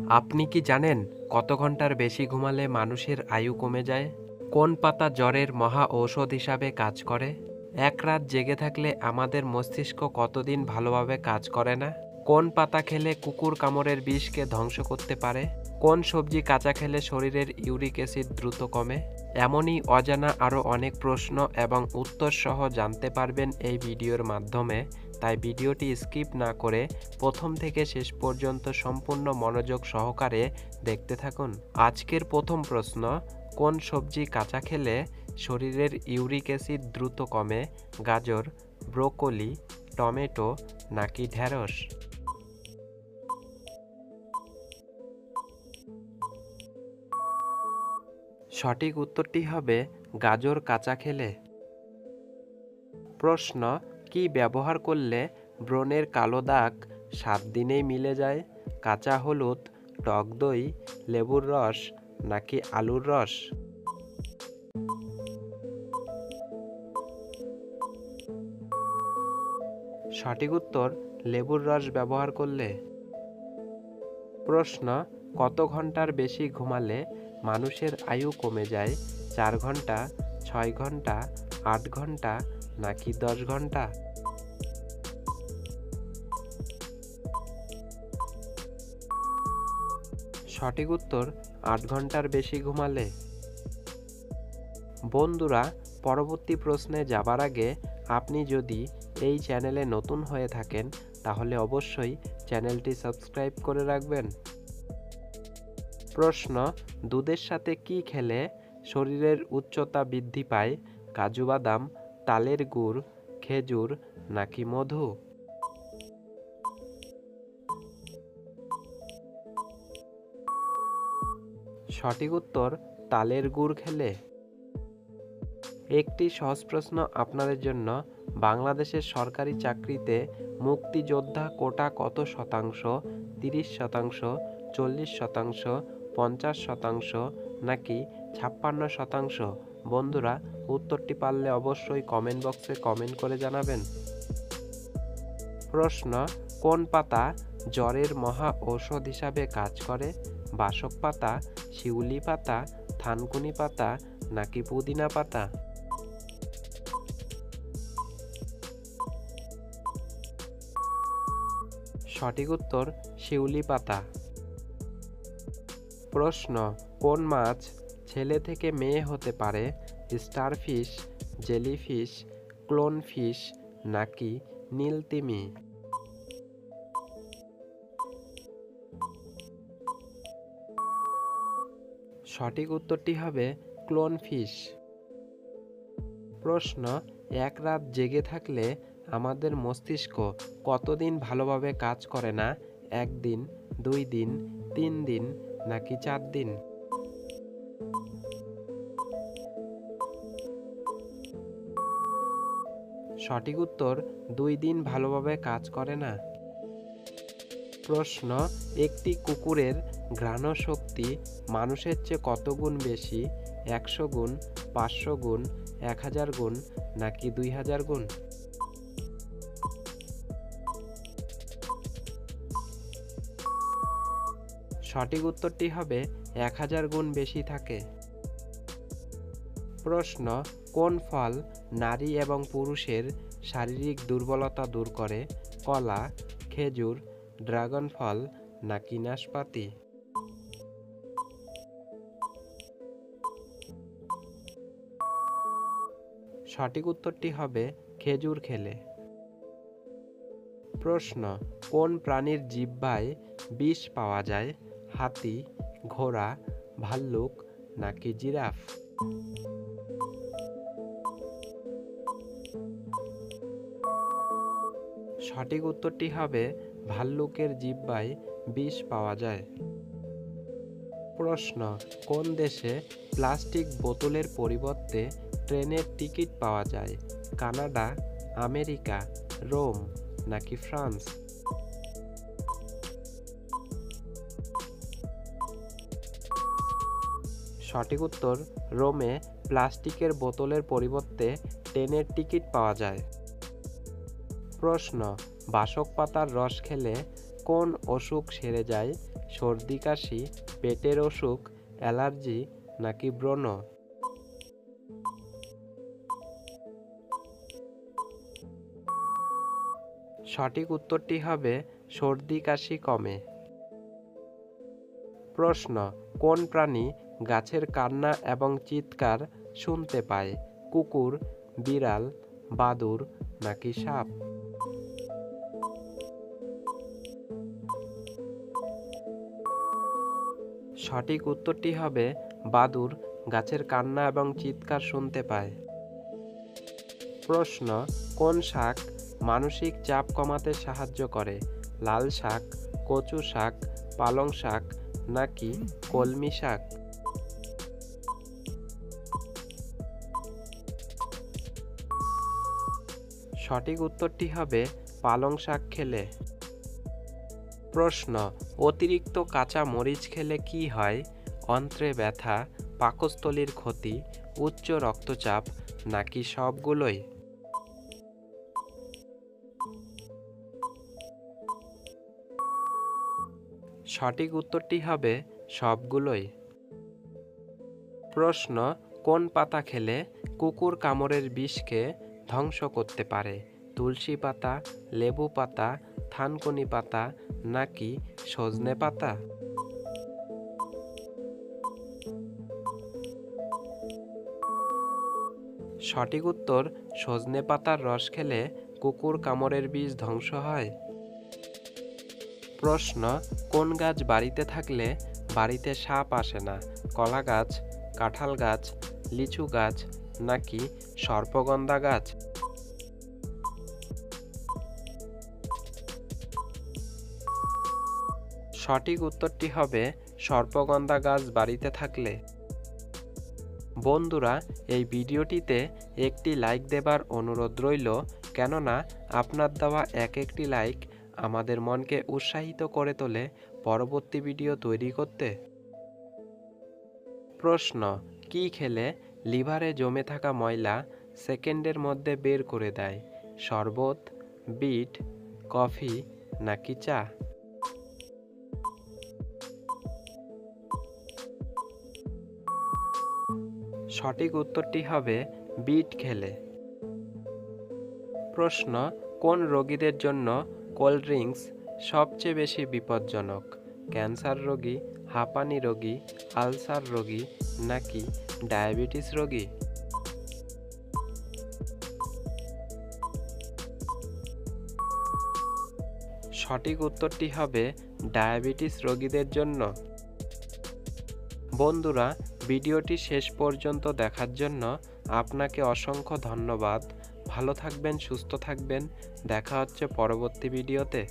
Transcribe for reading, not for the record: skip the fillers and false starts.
আপনি কি জানেন কত ঘন্টার বেশি ঘুমালে মানুষের আয়ু কমে যায়? কোন পাতা জ্বরের মহা ঔষধ হিসাবে কাজ করে? এক রাত জেগে থাকলে আমাদের মস্তিষ্ক কতদিন ভালোভাবে কাজ করে না? কোন পাতা খেলে কুকুর কামড়ের বিষকে ধ্বংস করতে পারে? কোন সবজি কাঁচা খেলে শরীরের ইউরিক অ্যাসিড দ্রুত কমে? এমনই অজানা আরও অনেক প্রশ্ন এবং উত্তর সহ জানতে পারবেন এই ভিডিওর মাধ্যমে। তাই ভিডিওটি স্কিপ না করে প্রথম থেকে শেষ পর্যন্ত সম্পূর্ণ মনোযোগ সহকারে দেখতে থাকুন। আজকের প্রথম প্রশ্ন, কোন সবজি কাঁচা খেলে শরীরের ইউরিক অ্যাসিড দ্রুত কমে? গাজর, ব্রোকলি, টমেটো নাকি ঢ্যাঁড়স? সঠিক উত্তরটি হবে গাজর কাঁচা খেলে। প্রশ্ন, কি ব্যবহার করলে ব্রণের কালো দাগ 7 দিনেই মিলে যায়? কাঁচা হলুদ, টক দই, লেবুর রস নাকি আলুর রস? সঠিক উত্তর লেবুর রস ব্যবহার করলে। প্রশ্ন, কত ঘন্টার বেশি ঘুমালে মানুষের আয়ু কমে যায়? 4 ঘন্টা, 6 ঘন্টা, 8 ঘন্টা নাকি 10 ঘন্টা? সঠিক উত্তর 8 ঘন্টার বেশি ঘুমালে। বন্ধুরা, পরবর্তী প্রশ্নে যাবার আগে আপনি যদি এই চ্যানেলে নতুন হয়ে থাকেন তাহলে অবশ্যই চ্যানেলটি সাবস্ক্রাইব করে রাখবেন। প্রশ্ন, দুধের সাথে কি খেলে শরীরের উচ্চতা বৃদ্ধি পায়? কাজু বাদাম, তালের গুড়, খেজুর নাকি মধু? সঠিক উত্তর তালের গুড় খেলে। একটি সহজ প্রশ্ন আপনাদের জন্য, বাংলাদেশের সরকারি চাকরিতে মুক্তিযোদ্ধা কোটা কত শতাংশ? 30%, 40%, 50% নাকি 56%? বন্ধুরা, উত্তরটি পারলে অবশ্যই কমেন্ট বক্সে কমেন্ট করে জানাবেন। প্রশ্ন, কোন পাতা জ্বরের মহা ঔষধ হিসাবে কাজ করে? বাসক পাতা, শিউলি পাতা, থানকুনি পাতা নাকি পুদিনা পাতা? সঠিক উত্তর শিউলি পাতা। প্রশ্ন, কোন মাছ ছেলে থেকে মেয়ে হতে পারে? স্টারফিশ, জেলিফিশ, ক্লোনফিশ নাকি নীলতিমি? সঠিক উত্তরটি হবে ক্লোনফিশ। প্রশ্ন, এক রাত জেগে থাকলে আমাদের মস্তিষ্ক কতদিন ভালোভাবে কাজ করে না? 1 দিন, 2 দিন, 3 দিন নাকি 4 দিন? সঠিক উত্তর 2 দিন ভালোভাবে কাজ করে না। প্রশ্ন, একটি কুকুরের ঘ্রাণশক্তি মানুষের চেয়ে কত গুণ বেশি? 100 গুণ, 500 গুণ, 1000 গুণ নাকি 2000 গুণ? সঠিক উত্তরটি হবে 1000 গুণ বেশি থাকে। প্রশ্ন, কোন ফল নারী এবং পুরুষের শারীরিক দুর্বলতা দূর করে? কলা, খেজুর, ড্রাগন ফল নাকি নাশপাতি? সঠিক উত্তরটি হবে খেজুর খেলে। প্রশ্ন, কোন প্রাণীর জিহ্বায় বিষ পাওয়া যায়? হাতি, ঘোড়া, ভাল্লুক নাকি জিরাফ? সঠিক উত্তরটি হবে ভাল্লুকের জিহ্বায় বিষ পাওয়া যায়। প্রশ্ন, কোন দেশে প্লাস্টিক বোতলের পরিবর্তে ট্রেনের টিকিট পাওয়া যায়? কানাডা, আমেরিকা, রোম নাকি ফ্রান্স? সঠিক উত্তর রোমে প্লাস্টিকের বোতলের পরিবর্তে ট্রেনের টিকিট পাওয়া যায়। প্রশ্ন, বাসক পাতার রস খেলে কোন অসুখ সেরে যায়? সর্দি কাশি, পেটের অসুখ, অ্যালার্জি নাকি ব্রণ? সঠিক উত্তরটি হবে সর্দি কাশি কমে। প্রশ্ন, কোন প্রাণী গাছের কান্না এবং চিৎকার শুনতে পায়? কুকুর, বিড়াল, বাদুড় নাকি সাপ? সঠিক উত্তরটি হবে বাদুড় গাছের কান্না এবং চিৎকার শুনতে পায়। প্রশ্ন, কোন শাক মানসিক চাপ কমাতে সাহায্য করে? লাল শাক, কচু শাক, পালং শাক নাকি কলমি শাক? সঠিক উত্তরটি হবে পালং শাক খেলে। প্রশ্ন, অতিরিক্ত কাঁচা মরিচ খেলে কি হয়? অন্ত্রে ব্যথা, পাকস্থলীর ক্ষতি, উচ্চ রক্তচাপ নাকি সবগুলোই? সঠিক উত্তরটি হবে সবগুলোই। প্রশ্ন, কোন পাতা খেলে কুকুর কামড়ের বিষকে ধ্বংস করতে পারে? তুলসী পাতা, লেবু পাতা, থানকুনি পাতা নাকি সজনে পাতা? সঠিক উত্তর সজনে পাতার রস খেলে কুকুর কামড়ের বিষ ধ্বংস হয়। প্রশ্ন, কোন গাছ বাড়িতে থাকলে বাড়িতে সাপ আসে না? কলা গাছ, কাঁঠাল গাছ, লিচু গাছ নাকি সর্পগন্ধা গাছ? সঠিক উত্তরটি হবে সর্পগন্ধা গাছ বাড়িতে থাকলে। বন্ধুরা, এই ভিডিওটিতে একটি লাইক দেবার অনুরোধ রইল, কেননা আপনার দেওয়া একটি লাইক আমাদের মনকে উৎসাহিত করে তোলে পরবর্তী ভিডিও তৈরি করতে। প্রশ্ন, কি খেলে লিভারে জমে থাকা ময়লা সেকেন্ডের মধ্যে বের করে দেয়? শরবত, বিট, কফি নাকি চা? সঠিক উত্তরটি হবে বিট খেলে। প্রশ্ন, কোন রোগীদের জন্য কোল্ড ড্রিঙ্কস সবচেয়ে বেশি বিপজ্জনক? ক্যান্সার রোগী, হাঁপানি রোগী, আলসার রোগী নাকি ডায়াবেটিস রোগী? সঠিক উত্তরটি হবে ডায়াবেটিস রোগীদের জন্য। বন্ধুরা, ভিডিওটি শেষ পর্যন্ত দেখার জন্য আপনাকে অসংখ্য ধন্যবাদ। ভালো থাকবেন, সুস্থ থাকবেন। দেখা হচ্ছে পরবর্তী ভিডিওতে।